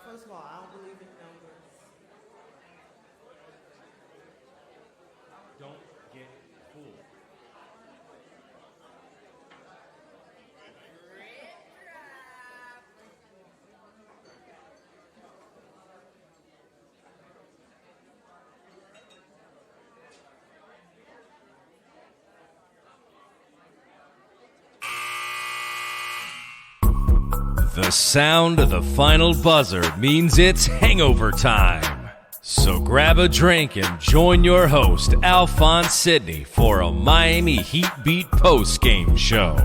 First of all, I don't believe in numbers. Don't get fooled. The sound of the final buzzer means it's hangover time. So grab a drink and join your host, ᴊᴇᴱᴜ, for a Miami Heat Beat post-game show.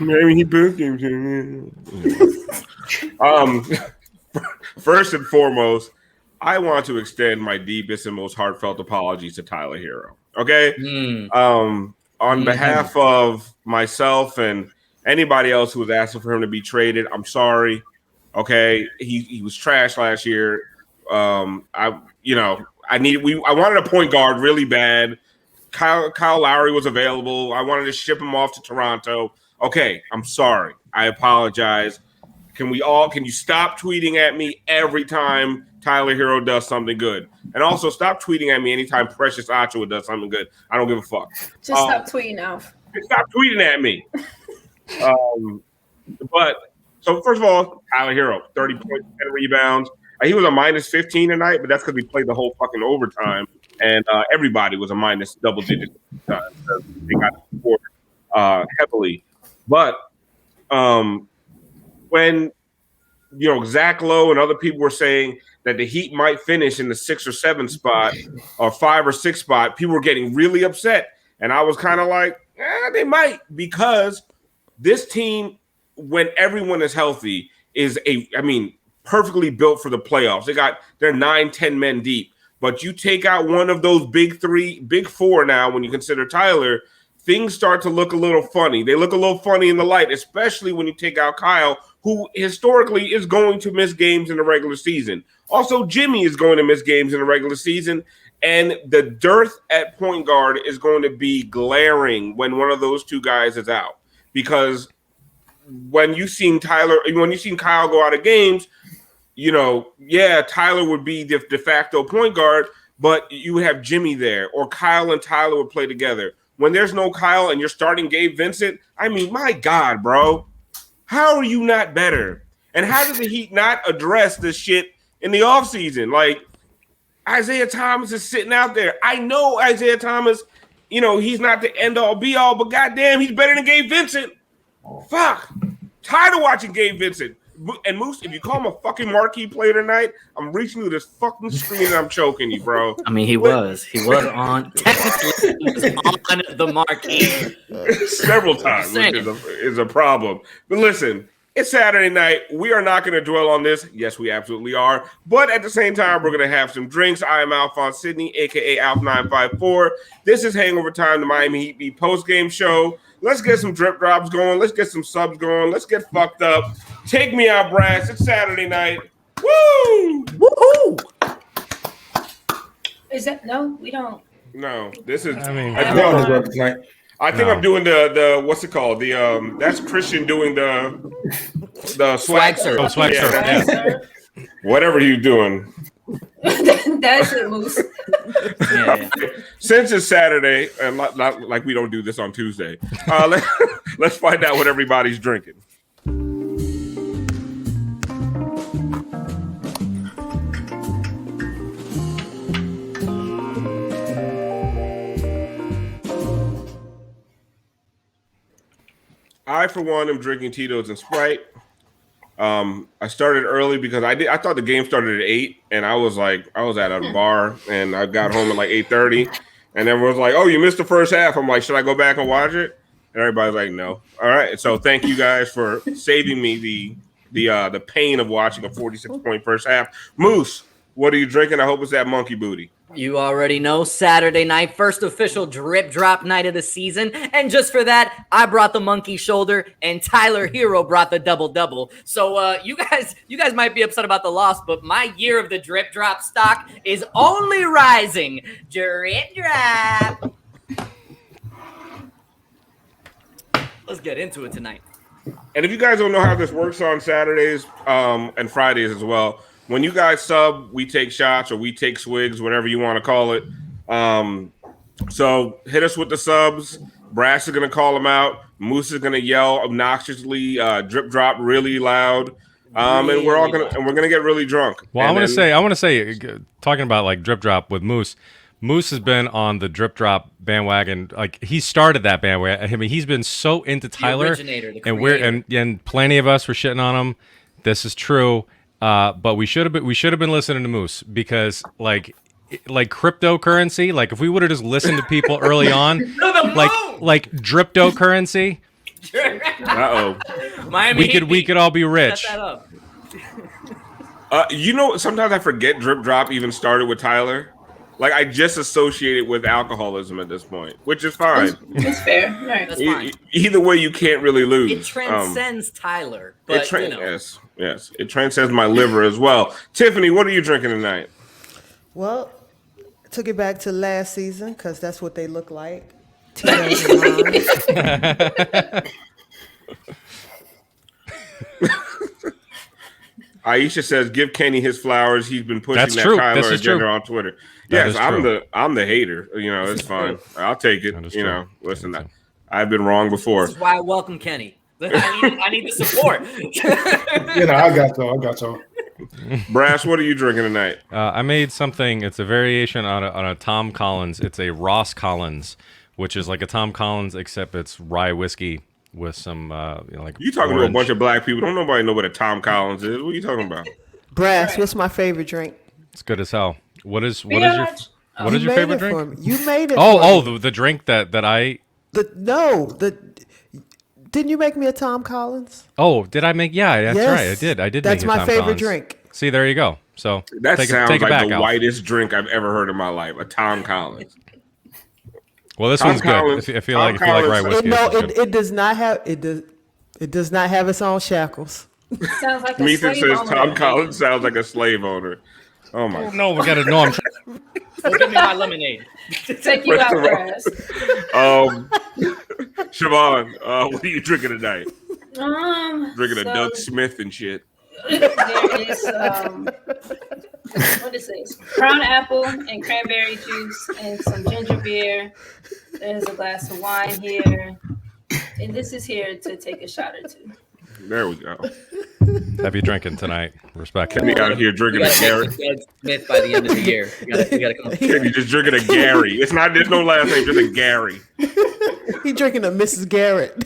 Miami Heat post-game show. First and foremost, I want to extend my deepest and most heartfelt apologies to Tyler Herro. Okay? On behalf of myself and anybody else who was asking for him to be traded, I'm sorry. Okay? He was trash last year. I wanted a point guard really bad. Kyle Lowry was available. I wanted to ship him off to Toronto. Okay, I'm sorry. I apologize. Can you stop tweeting at me every time Tyler Herro does something good? And also stop tweeting at me anytime Precious Achiuwa does something good. I don't give a fuck. Just stop tweeting, Alf. Stop tweeting at me. So first of all, Tyler Herro, 30 points, 10 rebounds. He was a minus 15 tonight, but that's because we played the whole fucking overtime. And everybody was a minus double digit because they got scored heavily. But when Zach Lowe and other people were saying that the Heat might finish in the 6 or 7 spot or 5 or 6 spot, people were getting really upset. And I was kind of like, they might, because this team, when everyone is healthy, is perfectly built for the playoffs. They're 9-10 men deep. But you take out one of those big 4 now, when you consider Tyler, things start to look a little funny. They look a little funny in the light, especially when you take out Kyle, who historically is going to miss games in the regular season. Also, Jimmy is going to miss games in the regular season, and the dearth at point guard is going to be glaring when one of those two guys is out. Because when you've seen Kyle go out of games, Tyler would be the de facto point guard, but you would have Jimmy there, or Kyle and Tyler would play together. When there's no Kyle and you're starting Gabe Vincent, my God, bro. How are you not better? And how did the Heat not address this shit in the offseason? Like, Isaiah Thomas is sitting out there. I know Isaiah Thomas, he's not the end-all, be-all, but goddamn, he's better than Gabe Vincent. Fuck. Tired of watching Gabe Vincent. And Moose, if you call him a fucking marquee player tonight, I'm reaching through this fucking screen and I'm choking you, bro. He was on. Technically, he was on the marquee several times, which is a problem. But listen, it's Saturday night. We are not going to dwell on this. Yes, we absolutely are. But at the same time, we're going to have some drinks. I am ᴊᴇᴱᴜ, a.k.a. Alf954. This is Hangover Time, the Miami Heat Beat post-game show. Let's get some drip drops going. Let's get some subs going. Let's get fucked up. Take me out, Brass. It's Saturday night. Woo! Woohoo! Is that no? We don't. No, this is. I think I'm doing the what's it called? The that's Christian doing the swag surf. Oh, swag surf. Yeah. Whatever you doing. That's it, Moose. Yeah. Since it's Saturday, and not like we don't do this on Tuesday, let's find out what everybody's drinking. I, for one, am drinking Tito's and Sprite. I started early because I thought the game started at 8, and I was at a bar, and I got home at like 8:30, and everyone was like, "Oh, you missed the first half." I'm like, "Should I go back and watch it?" And everybody's like, "No." All right, so thank you guys for saving me the pain of watching a 46-point first half. Moose, What are you drinking? I hope it's that monkey booty. You already know, Saturday night, first official drip drop night of the season. And just for that, I brought the monkey shoulder and Tyler Herro brought the double-double. So you guys might be upset about the loss, but my year of the drip drop stock is only rising. Drip drop. Let's get into it tonight. And if you guys don't know how this works on Saturdays and Fridays as well, when you guys sub, we take shots or we take swigs, whatever you want to call it. So hit us with the subs. Brass is going to call them out. Moose is going to yell obnoxiously, drip drop really loud. And we're all going to get really drunk. Well, I want to say, talking about like drip drop with Moose. Moose has been on the drip drop bandwagon. Like he started that bandwagon. I mean, he's been so into Tyler, originator, the creator. and plenty of us were shitting on him. This is true. But we should have been listening to Moose because like cryptocurrency, like if we would have just listened to people early on, like cryptocurrency, Miami, we could all be rich. Set that up. Sometimes I forget drip drop even started with Tyler. Like I just associate it with alcoholism at this point, which is fine. It's fair. Right. That's fine. Either way, you can't really lose. It transcends Tyler. But, Yes, it transcends my liver as well. Tiffany, what are you drinking tonight? Well, took it back to last season because that's what they look like. Tito's and limes. Aisha says, "Give Kenny his flowers. He's been pushing that Tyler agenda on Twitter." Yes, I'm the hater. It's fine. I'll take it. Listen, I've been wrong before. This is why I welcome Kenny. I need the support. I got y'all. Brass, what are you drinking tonight? I made something. It's a variation on a Tom Collins. It's a Ross Collins, which is like a Tom Collins except it's rye whiskey with some You talking to a bunch of black people? Don't nobody know what a Tom Collins is. What are you talking about? Brass, what's my favorite drink? It's good as hell. What is your favorite drink? You made it. The drink that I. Didn't you make me a Tom Collins? Oh, did I make? Yeah, that's yes. right. I did. That's make you my Tom favorite Collins. drink. See, there you go. So that sounds like the out. whitest drink I've ever heard in my life. A Tom Collins. Well, this one's good. If you like rye whiskey, it does not have it does not have its own shackles. Sounds like a Methan slave says owner. Tom Collins sounds like a slave owner. Oh my! No, we gotta know. I'm Go give me my lemonade. Take you out, Brass. Siobhan, what are you drinking tonight? Drinking a So Doug Smith and shit. there is what is this? Crown apple and cranberry juice and some ginger beer. There's a glass of wine here, and this is here to take a shot or two. There we go. heavy drinking tonight. Respect. Kenny out here drinking a Gary. Doug Smith by the end of the year. You gotta come. Kenny just drinking a Gary. There's no last name, just a Gary. He drinking a Mrs. Garrett.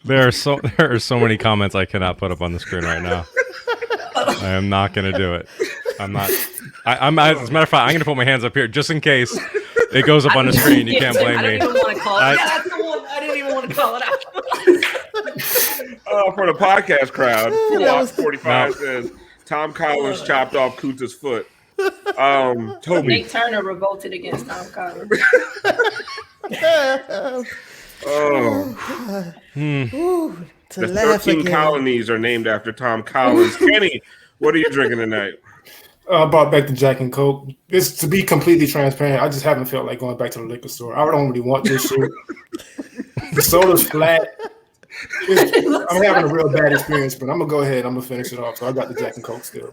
There are so many comments I cannot put up on the screen right now. I am not going to do it. I'm not. As a matter of fact, I'm going to put my hands up here just in case it goes up on the screen. You can't blame me. I didn't even want to call it. That's the one. I didn't even want to call it out. For the podcast crowd, 45 says Tom Collins chopped off Kunta's foot. Toby. Nate Turner revolted against Tom Collins. The 13 colonies are named after Tom Collins. Kenny, what are you drinking tonight? I brought back the Jack and Coke. This, to be completely transparent, I just haven't felt like going back to the liquor store. I don't really want this shit. The soda's flat. I'm having a real bad experience, but I'm gonna go ahead. I'm gonna finish it off. So I got the Jack and Coke still.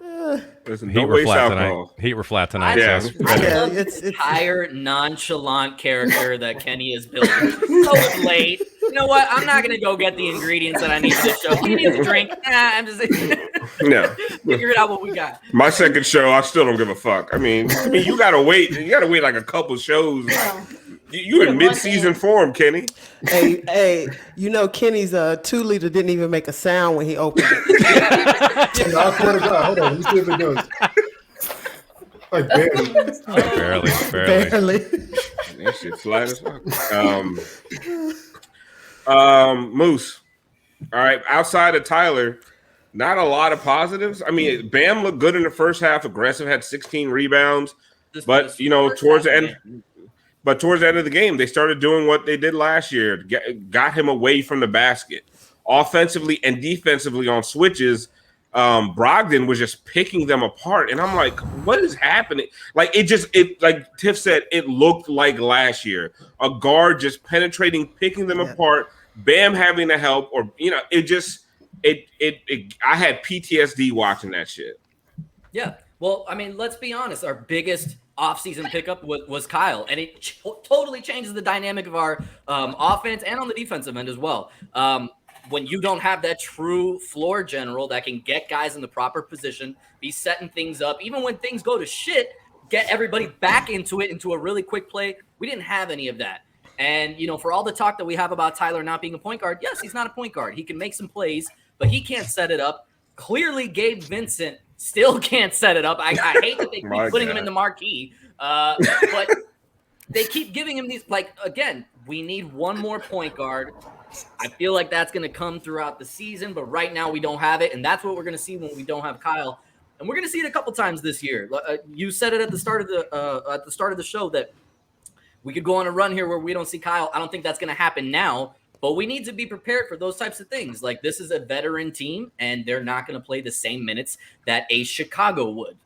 Listen, Heat were flat tonight. Heat were flat tonight. Yeah. So I love the entire nonchalant character that Kenny is building. So it's late. You know what? I'm not gonna go get the ingredients that I need for the show. He needs a drink. I'm just No. figure it out what we got. My second show, I still don't give a fuck. I mean, you gotta wait. You gotta wait like a couple shows. You in mid-season form, Kenny. Hey, Kenny's 2-liter didn't even make a sound when he opened it. I swear to God, hold on. Let me see if it does. Like barely. barely. That shit flat as fuck. Moose. All right, outside of Tyler, Not a lot of positives. I mean, Bam looked good in the first half. Aggressive, had 16 rebounds. But towards the end of the game, they started doing what they did last year. Got him away from the basket, offensively and defensively on switches. Brogdon was just picking them apart, and I'm like, what is happening? Like like Tiff said, it looked like last year. A guard just penetrating, picking them apart. Bam having to help, or I had PTSD watching that shit. Yeah. Well, I mean, let's be honest. Our biggest offseason pickup was Kyle, and it totally changes the dynamic of our offense and on the defensive end as well. When you don't have that true floor general that can get guys in the proper position, be setting things up, even when things go to shit, get everybody back into a really quick play. We didn't have any of that. And, for all the talk that we have about Tyler not being a point guard, yes, he's not a point guard. He can make some plays, but he can't set it up. Clearly, Gabe Vincent still can't set it up. I hate that they keep putting him in the marquee, but they keep giving him these, again, we need one more point guard. I feel like that's going to come throughout the season, but right now we don't have it, and that's what we're going to see when we don't have Kyle. And we're going to see it a couple times this year. You said it at the start of the show that we could go on a run here where we don't see Kyle. I don't think that's going to happen now, but we need to be prepared for those types of things. Like, this is a veteran team, and they're not going to play the same minutes that a Chicago would,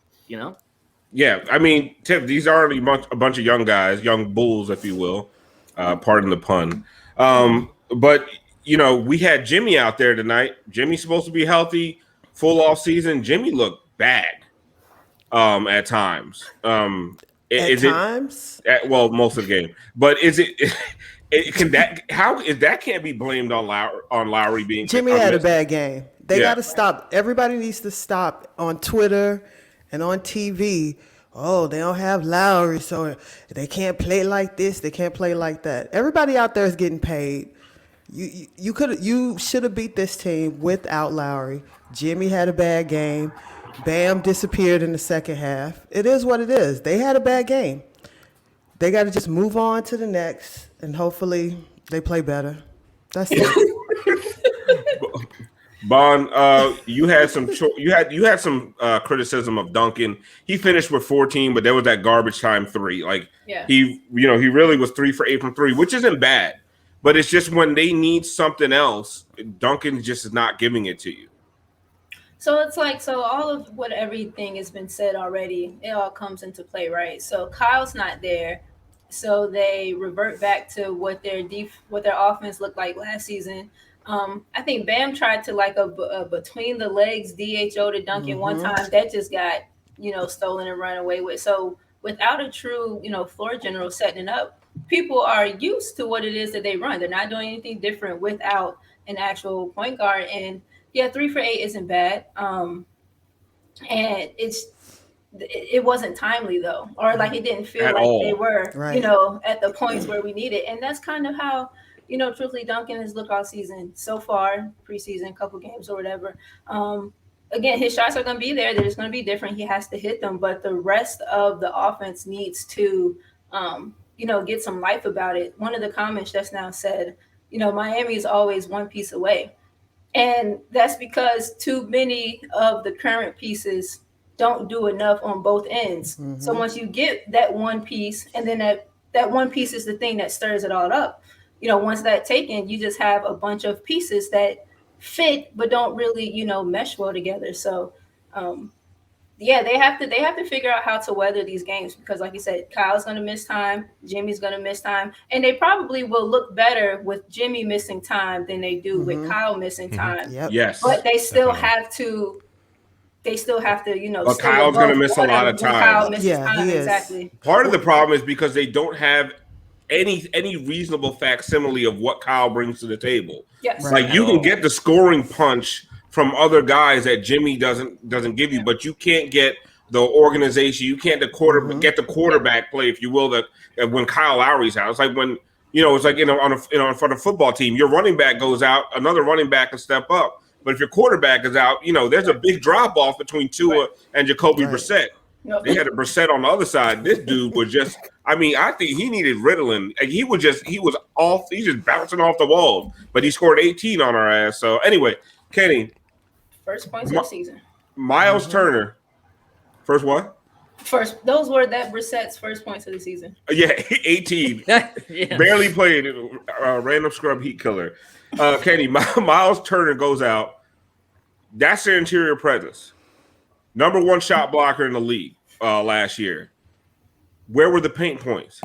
Yeah, I mean, Tiff, these are already a bunch of young guys, young bulls, if you will. Pardon the pun. But, we had Jimmy out there tonight. Jimmy's supposed to be healthy, full off season. Jimmy looked bad at times. Most of the game. But that can't be blamed on Lowry being Jimmy had a bad game. They got to stop. Everybody needs to stop on Twitter and on TV. Oh, they don't have Lowry, so they can't play like this. They can't play like that. Everybody out there is getting paid. You should have beat this team without Lowry. Jimmy had a bad game. Bam disappeared in the second half. It is what it is. They had a bad game. They got to just move on to the next, and hopefully they play better. That's it. Bon, you had some criticism of Duncan. He finished with 14, but there was that garbage time 3. He really was 3 for 8 from 3, which isn't bad. But it's just when they need something else, Duncan just is not giving it to you. So it's all of everything has been said already. It all comes into play, right? So Kyle's not there. So they revert back to what their offense looked like last season. I think Bam tried to a between the legs DHO to Duncan one time. That just got, stolen and run away with. So without a true, floor general setting it up, people are used to what it is that they run. They're not doing anything different without an actual point guard. And 3 for 8 isn't bad. And it wasn't timely though, or it didn't feel at like all. They were, right. At the points where we need it. And that's kind of how, truthfully Duncan has looked all season so far, preseason, couple games or whatever. Again, his shots are going to be there. They're just going to be different. He has to hit them, but the rest of the offense needs to, get some life about it. One of the comments just now said, Miami is always one piece away. And that's because too many of the current pieces don't do enough on both ends. Mm-hmm. So once you get that one piece, and then that one piece is the thing that stirs it all up. Once that's taken, you just have a bunch of pieces that fit but don't really, mesh well together. So, they have to figure out how to weather these games because, like you said, Kyle's going to miss time, Jimmy's going to miss time, and they probably will look better with Jimmy missing time than they do with Kyle missing time. Yep. Yes, but they still have to. They still have to, But Kyle's going to miss a lot of time. Kyle misses time, he is. Exactly. Part of the problem is because they don't have any reasonable facsimile of what Kyle brings to the table. Yes. Right. You can get the scoring punch from other guys that Jimmy doesn't give you, but you can't get the organization. You can't get the quarterback play, if you will, that when Kyle Lowry's out. It's like when for the football team, your running back goes out, another running back can step up. But if your quarterback is out, there's a big drop off between Tua and Jacoby Brissett. Yep. They had a Brissett on the other side. This dude was just, I think he needed Ritalin. He was just bouncing off the walls, but he scored 18 on our ass. So anyway, Kenny, First points of the season. Miles Turner. First what? Those were that Brissett's first points of the season. Yeah, 18. Yeah. Barely played. Random scrub heat killer. Kenny, Miles Turner goes out. That's their interior presence. Number 1 shot blocker in the league last year. Where were the paint points?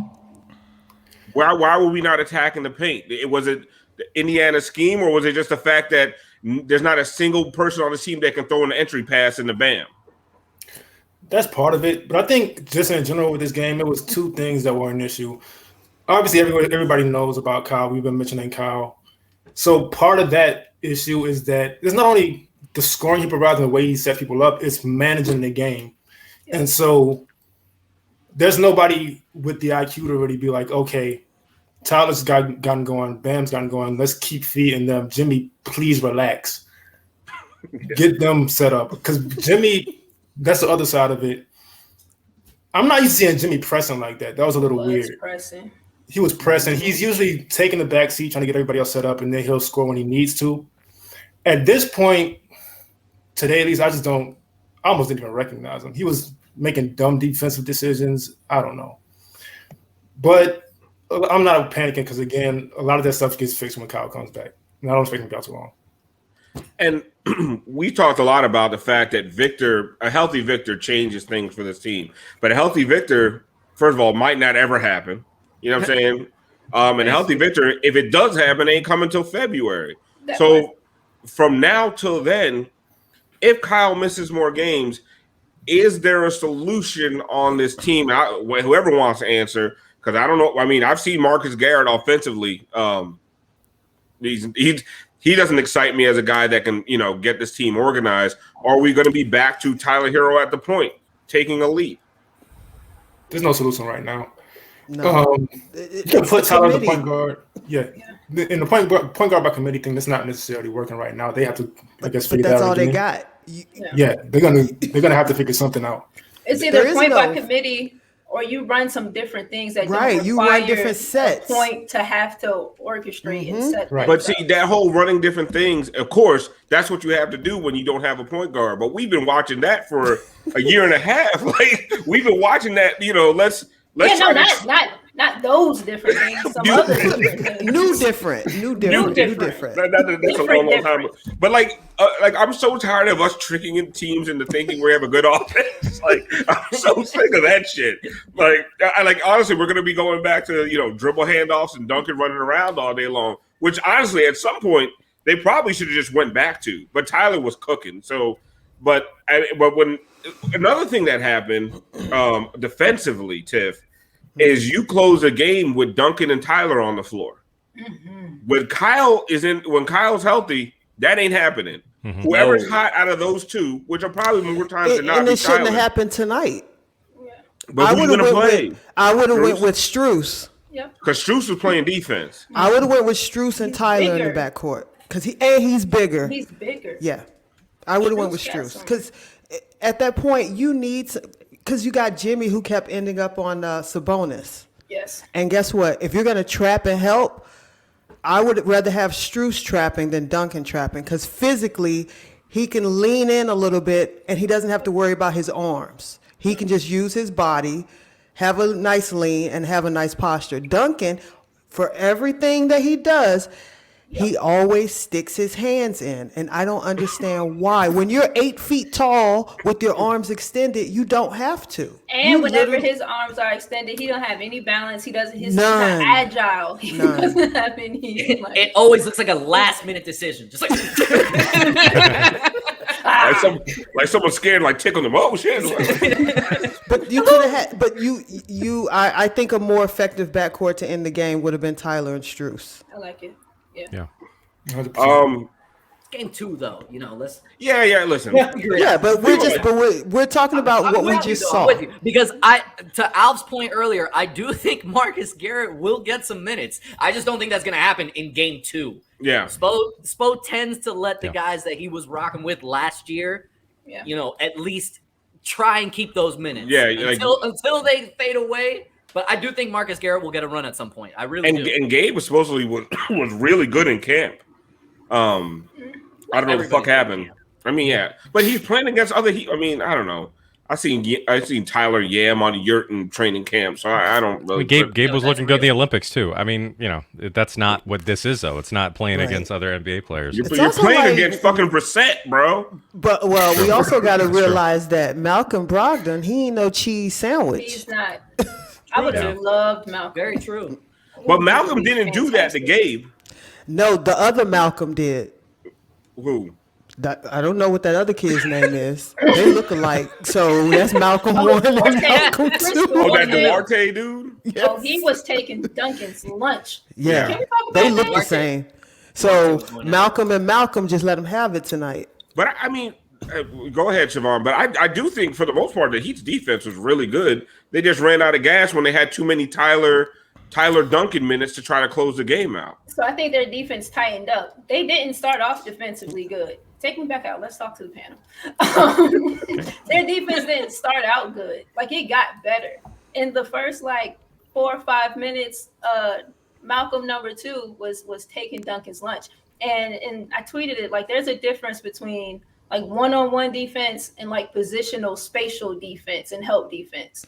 Why were we not attacking the paint? Was it the Indiana scheme, or was it just the fact that there's not a single person on the team that can throw an entry pass in the BAM? That's part of it. But I think just in general with this game, it was 2 things that were an issue. Obviously, everybody knows about Kyle. We've been mentioning Kyle. So part of that issue is that it's not only the scoring he provides and the way he sets people up, it's managing the game. Yeah. And so there's nobody with the IQ to really be like, okay, Tyler's gotten going, Bam's gotten going, let's keep feeding them. Jimmy, please relax. Get them set up. Because Jimmy, that's the other side of it. I'm not used to seeing Jimmy pressing like that. That was a little weird. He was pressing. He's usually taking the back seat, trying to get everybody else set up, and then he'll score when he needs to. At this point, today at least, I almost didn't even recognize him. He was making dumb defensive decisions. I don't know. But I'm not panicking because, again, a lot of that stuff gets fixed when Kyle comes back. And I don't expect him to be out too long. And we talked a lot about the fact that a healthy Victor changes things for this team. But a healthy Victor, first of all, might not ever happen. You know what I'm saying? And a healthy Victor, if it does happen, ain't coming until February. So from now till then, if Kyle misses more games, is there a solution on this team? Whoever wants to answer, because I don't know. I mean, I've seen Marcus Garrett offensively. He doesn't excite me as a guy that can, get this team organized. Are we going to be back to Tyler Herro at the point, taking a lead? There's no solution right now. No. You can put Tyler as the point guard. Yeah. In the point guard by committee thing, that's not necessarily working right now. They have to, I guess, figure that out. But that's all again. they got. Yeah, they're gonna have to figure something out. It's either point by committee or you run some different things that you run different sets. Point to have to orchestrate and set. Right. But see, that whole running different things, of course, that's what you have to do when you don't have a point guard. But we've been watching that for a year and a half. Like we've been watching that. Let's not those different things. Some other different things. New different. That's a long time. But I'm so tired of us tricking teams into thinking we have a good offense. Like I'm so sick of that shit. Honestly, we're gonna be going back to dribble handoffs and Duncan running around all day long. Which honestly, at some point, they probably should have just went back to. But Tyler was cooking. So, but when another thing that happened defensively, Tiff, is you close a game with Duncan and Tyler on the floor. Mm-hmm. When Kyle's healthy, that ain't happening. Mm-hmm. Whoever's hot out of those two, which are probably more times than not, and it shouldn't have happened tonight. Yeah. But who's gonna play? I would have went with Strus. Yep. Because Strus was playing defense. I would have went with Strus and Tyler in the backcourt because he's bigger. He's bigger. Yeah, I would have went with Strus because at that point you need. Because you got Jimmy who kept ending up on Sabonis. Yes. And guess what? If you're going to trap and help, I would rather have Strus trapping than Duncan trapping because physically he can lean in a little bit and he doesn't have to worry about his arms. He can just use his body, have a nice lean, and have a nice posture. Duncan, for everything that he does, he always sticks his hands in, and I don't understand why. When you're 8 feet tall with your arms extended, you don't have to. And whenever his arms are extended, he don't have any balance. He's not agile. He doesn't have any. It always looks like a last-minute decision, just like like someone scared, like tickle them. Oh shit! But you could have had. But I think a more effective backcourt to end the game would have been Tyler and Strus. I like it. Yeah. 100%. Game 2, though, let's. Yeah. Listen. Yeah, but we're talking about what we just saw. Because to Alf's point earlier, I do think Marcus Garrett will get some minutes. I just don't think that's going to happen in Game 2. Yeah. Spo tends to let the guys that he was rocking with last year, at least try and keep those minutes. Yeah. Until they fade away. But I do think Marcus Garrett will get a run at some point. I really do. And Gabe was supposedly was really good in camp. I don't know what the fuck happened. I mean, yeah, but he's playing against other. I mean, I don't know. I seen Tyler Yam on yurt in training camp, so I don't really. Gabe was looking good in the Olympics too. I mean, you know, that's not what this is though. It's not playing against other NBA players. You're playing against fucking Brissett, bro. But we also got to realize that Malcolm Brogdon, he ain't no cheese sandwich. He's not. I would have loved Malcolm. Very true. But Malcolm didn't do that to Gabe. No, the other Malcolm did. Who? I don't know what that other kid's name is. They look alike. So that's Malcolm 1 and Malcolm 2. Oh, that Duarte dude? Yes. Oh, he was taking Duncan's lunch. Yeah. Can we talk about They look that? the same. So Malcolm and Malcolm just let him have it tonight. But I mean, go ahead, Siobhan. But I do think for the most part the Heat's defense was really good. They just ran out of gas when they had too many Tyler Duncan minutes to try to close the game out. So I think their defense tightened up. They didn't start off defensively good. Take me back out. Let's talk to the panel. Their defense didn't start out good. Like, it got better. In the first, 4 or 5 minutes, Malcolm number 2 was taking Duncan's lunch. And I tweeted it, there's a difference between, one-on-one defense and, positional spatial defense and help defense.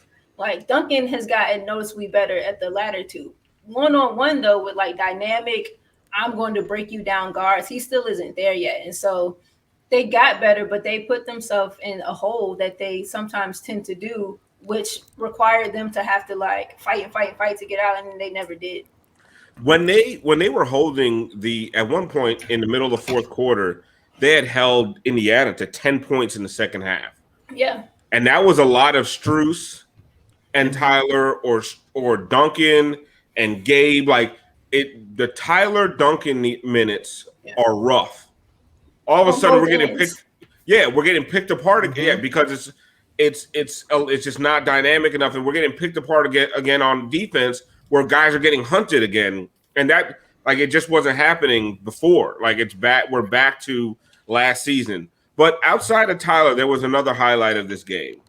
Duncan has gotten noticeably better at the latter two. One-on-one, though, with, dynamic, I'm going to break you down guards, he still isn't there yet. And so they got better, but they put themselves in a hole that they sometimes tend to do, which required them to have to fight to get out, and they never did. When they were holding at one point in the middle of the fourth quarter, they had held Indiana to 10 points in the second half. Yeah. And that was a lot of Strus and Tyler or Duncan and Gabe. The Tyler Duncan minutes are rough. All of a sudden, we're getting picked. Yeah, we're getting picked apart again because it's just not dynamic enough, and we're getting picked apart again on defense where guys are getting hunted again, and that it just wasn't happening before. It's back. We're back to last season. But outside of Tyler, there was another highlight of this game.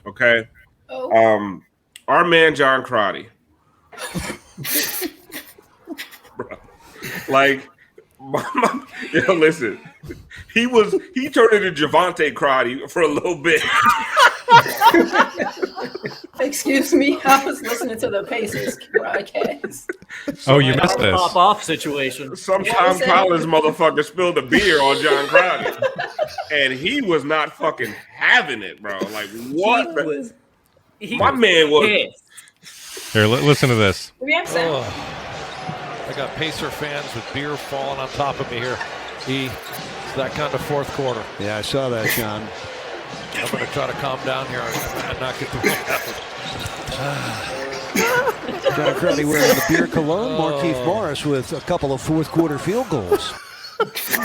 Okay, our man John Crotty. Listen, he turned into Javante Crotty for a little bit. Excuse me, I was listening to the Pacers broadcast. Oh, you missed this. Pop-off situation. Some Tom Collins motherfucker spilled a beer on John Crotty, and he was not fucking having it, bro. What? My man was. Here, listen to this. I got Pacer fans with beer falling on top of me here. It's that kind of fourth quarter. Yeah, I saw that, John. I'm going to try to calm down here and not get the win. John Crotty wearing the beer cologne. Markieff Morris with a couple of fourth quarter field goals.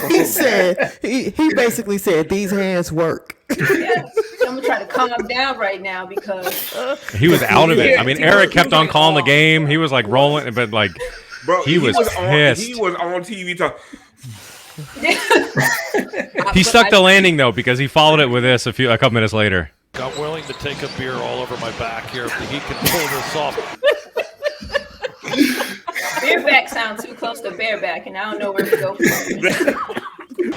He said, he basically said, these hands work. Yeah. I'm going to try to calm down right now because he was out of it. I mean, Eric kept on calling the game. He was rolling, but bro, he was pissed. He was on TV talking. He stuck the landing though because he followed it with this a couple minutes later. I'm willing to take a beer all over my back here if he can pull this off. Bareback sounds too close to bareback, and I don't know where to go from.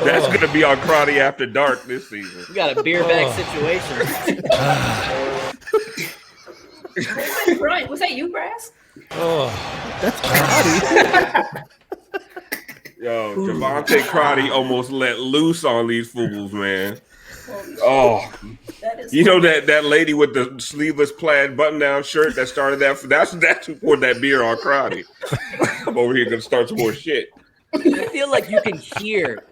That's going to be on Crotty After Dark this season. We got a beer-bag situation. Was that you, Brass? That's Crotty. Yo, Javante Crotty almost let loose on these fools, man. Oh, you know that lady with the sleeveless plaid button-down shirt that started that? That's who poured that beer on Crotty. I'm over here gonna start some more shit. I feel like you can hear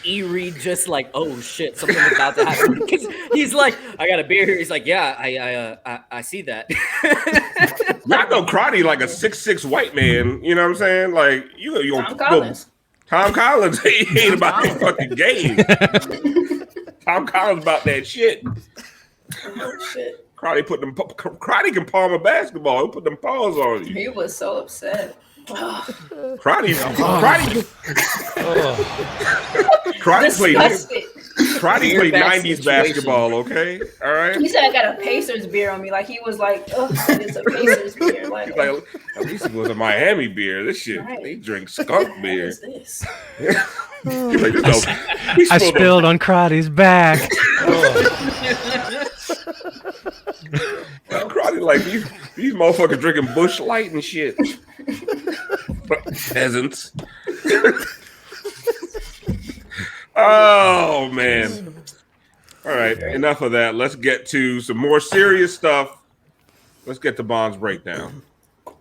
E-Reed just oh shit, something's about to happen. Because he's I got a beer here. He's yeah, I see that. I know Crotty like a 6'6" white man. You know what I'm saying? You Tom Collins. Tom Collins, he ain't about the fucking game. Tom Collins about that shit. Oh shit. Crotty can palm a basketball. He'll put them paws on you. He was so upset. Crotty played. Crotty played 90s situation. basketball, okay? All right? He said I got a Pacers beer on me. Like he was like, oh, it's a Pacers beer. Like, Like, at least it was a Miami beer. This shit, Right. they drink skunk what beer. is this? He's like, this he I spilled on Crotty's back. Crotty like these motherfuckers drinking Bush Light and shit. Peasants. Oh man. All right, enough of that. Let's get to some more serious stuff. Let's get to Bond's breakdown.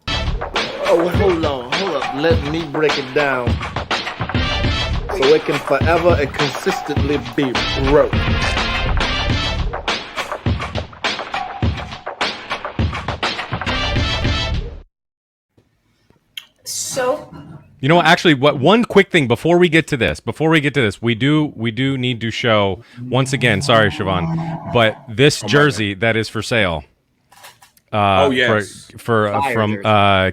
Oh, hold on. Let me break it down so it can forever and consistently be wrote. So You know what? Actually, one quick thing before we get to this, we do need to show once again. Sorry, Siobhan, but this jersey that is for sale. Yes, from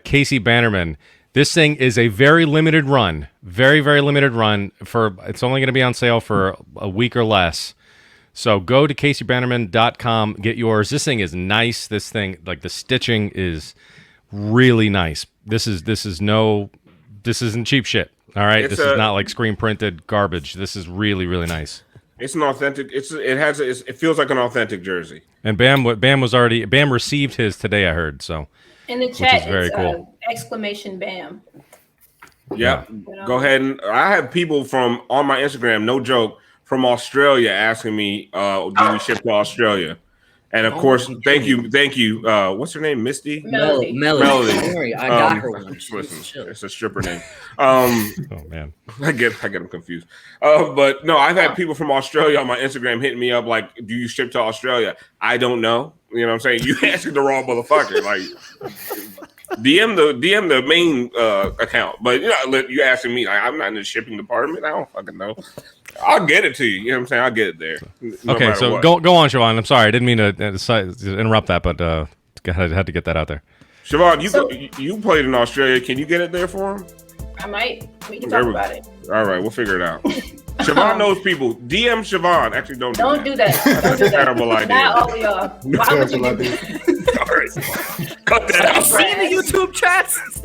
Casey Bannerman. This thing is a very limited run, very limited run. It's only going to be on sale for a week or less. So go to CaseyBannerman.com, get yours. This thing is nice. This thing, like the stitching, is really nice. This isn't cheap shit. All right, this is not like screen printed garbage. This is really nice. It's an authentic. It feels like an authentic jersey. And Bam received his today. I heard so. in the chat, is very it's cool. Exclamation BAM. Yep. Go ahead and I have people from on my Instagram, no joke, from Australia asking me, do we ship to Australia? And of course, thank you. What's her name? Misty? Melody. Don't worry, I got her one. Listen, it's a stripper name. Oh man, I get them confused. But no, I've had people from Australia on my Instagram hitting me up like, "Do you ship to Australia?" I don't know. You know what I'm saying? You asking the wrong motherfucker. Like, DM the main account. But you asking me, like, I'm not in the shipping department. I don't fucking know. I'll get it to you. You know what I'm saying? I'll get it there. Okay, so go on, Siobhan. I'm sorry, I didn't mean to interrupt that, but I had to get that out there. Siobhan, you played in Australia. Can you get it there for him? I might. We can talk about it. All right, we'll figure it out. Siobhan knows people. DM Siobhan. Actually, don't do that. Don't do that. Terrible idea. Not all of y'all. Why would you do that? All right. Cut that out. See the YouTube chats. Cut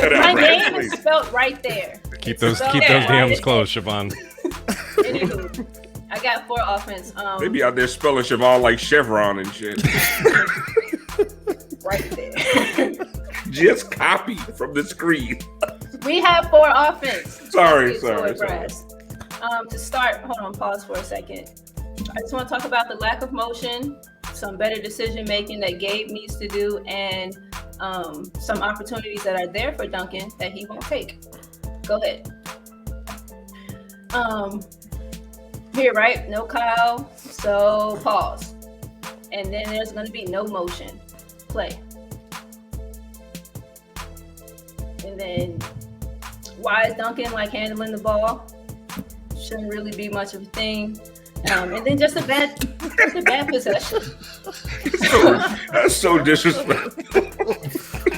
that out. My Brad, name please. is spelled right there. Keep those DMs closed, Siobhan. Anywho, I got 4 offense. They be out there spelling Siobhan like Chevron and shit. Right there. Just copy from the screen. We have 4 offense. Sorry. To start, hold on, pause for a second. I just want to talk about the lack of motion, some better decision making that Gabe needs to do, and some opportunities that are there for Duncan that he won't take. Go ahead. Here, right? No Kyle, so pause. And then there's going to be no motion. Play. And then why is Duncan like handling the ball? Shouldn't really be much of a thing. And then just a bad possession. That's so disrespectful.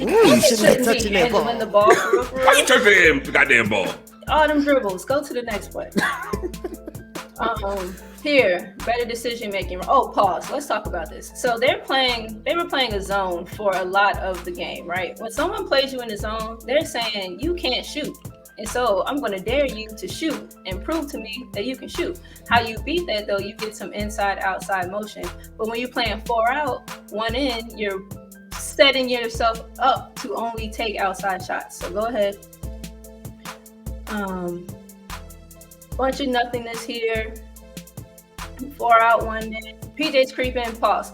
You shouldn't be handling the ball for real. Why you touch the goddamn ball? All them dribbles. Go to the next play. Here, better decision making. Oh, pause. Let's talk about this. So they were playing a zone for a lot of the game, right? When someone plays you in a zone, they're saying you can't shoot. And so I'm going to dare you to shoot and prove to me that you can shoot. How you beat that, though, you get some inside-outside motion. But when you're playing 4 out, 1 in, you're setting yourself up to only take outside shots. So go ahead. Bunch of nothingness here. 4 out, 1 in. PJ's creeping, pause.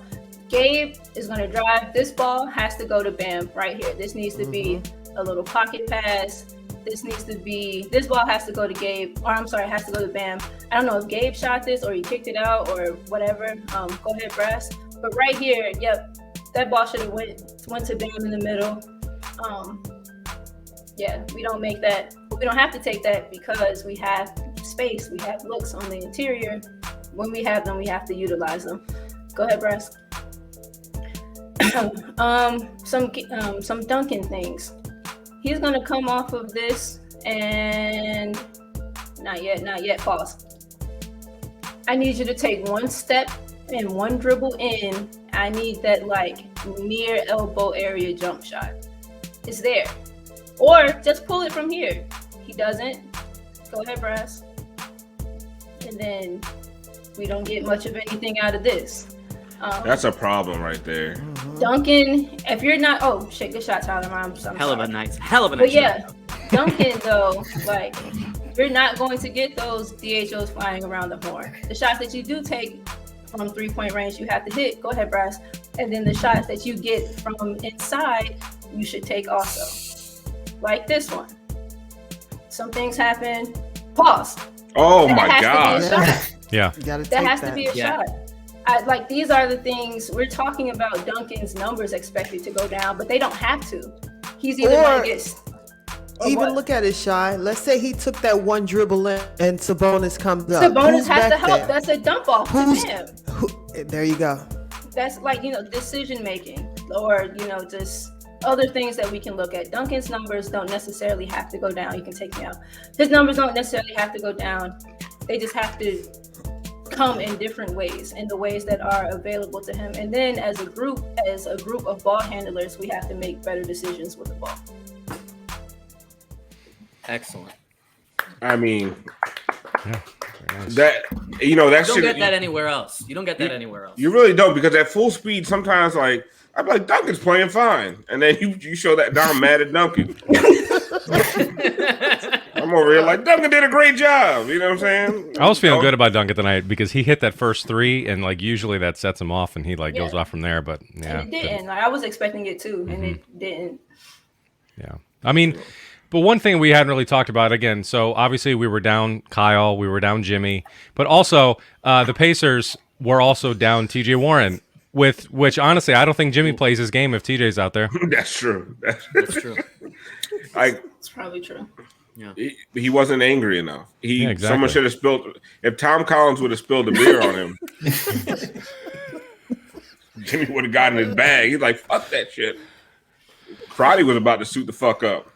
Gabe is going to drive. This ball has to go to Bam right here. This needs to be a little pocket pass. This ball has to go to Gabe, or I'm sorry, has to go to Bam. I don't know if Gabe shot this or he kicked it out or whatever. Go ahead, Brass. But right here, yep, that ball should have went to Bam in the middle. Yeah, we don't make that. We don't have to take that because we have space. We have looks on the interior. When we have them, we have to utilize them. Go ahead, Brass. Some Duncan things. He's gonna come off of this and not yet, pause. I need you to take one step and one dribble in. I need that like near elbow area jump shot. It's there. Or just pull it from here. He doesn't. Go ahead, Brass. And then we don't get much of anything out of this. That's a problem right there. Duncan, if you're not, oh shit, good shot, Tyler. I'm Hell of a sorry. nice But yeah, shot. Duncan though, like you're not going to get those DHOs flying around the horn. The shots that you do take from 3-point range, you have to hit. Go ahead, Brass. And then the shots that you get from inside, you should take also. Like this one. Some things happen. Pause. Oh That my has to be a God. shot. Yeah. You gotta That take has to be a Yeah. shot. Like these are the things we're talking about. Duncan's numbers expected to go down, but they don't have to. He's either Or- going to get. or Even what? look at it, Shy. Let's say he took that one dribble in and Sabonis comes up. Sabonis Who's has to back help. there? That's a dump off Who's- to him. There you go. That's like, decision making or, just other things that we can look at. Duncan's numbers don't necessarily have to go down. You can take me out. His numbers don't necessarily have to go down. They just have to come in different ways, in the ways that are available to him. And then as a group of ball handlers, we have to make better decisions with the ball. Excellent. I mean, Yeah. Very nice. that that You don't shit. get that anywhere else. You don't get that anywhere else. You really don't, because at full speed, sometimes like I'm like Duncan's playing fine, and then you show that down mad at Duncan. I'm over here like Duncan did a great job. You know what I'm saying? I was feeling good about Duncan tonight because he hit that first three, and like usually that sets him off, and he like goes Yeah. off from there. But yeah, And it didn't. Like, I was expecting it too, and it didn't. yeah. I mean, but one thing we hadn't really talked about again. So obviously we were down Kyle, we were down Jimmy, but also the Pacers were also down T.J. Warren. With which, honestly, I don't think Jimmy plays his game if TJ's out there. That's true. That's true. Like It's probably true. he wasn't angry enough. Yeah, exactly. Someone should have spilled. If Tom Collins would have spilled the beer on him, Jimmy would have gotten his bag. He's like, "Fuck that shit." Crotty was about to suit the fuck up.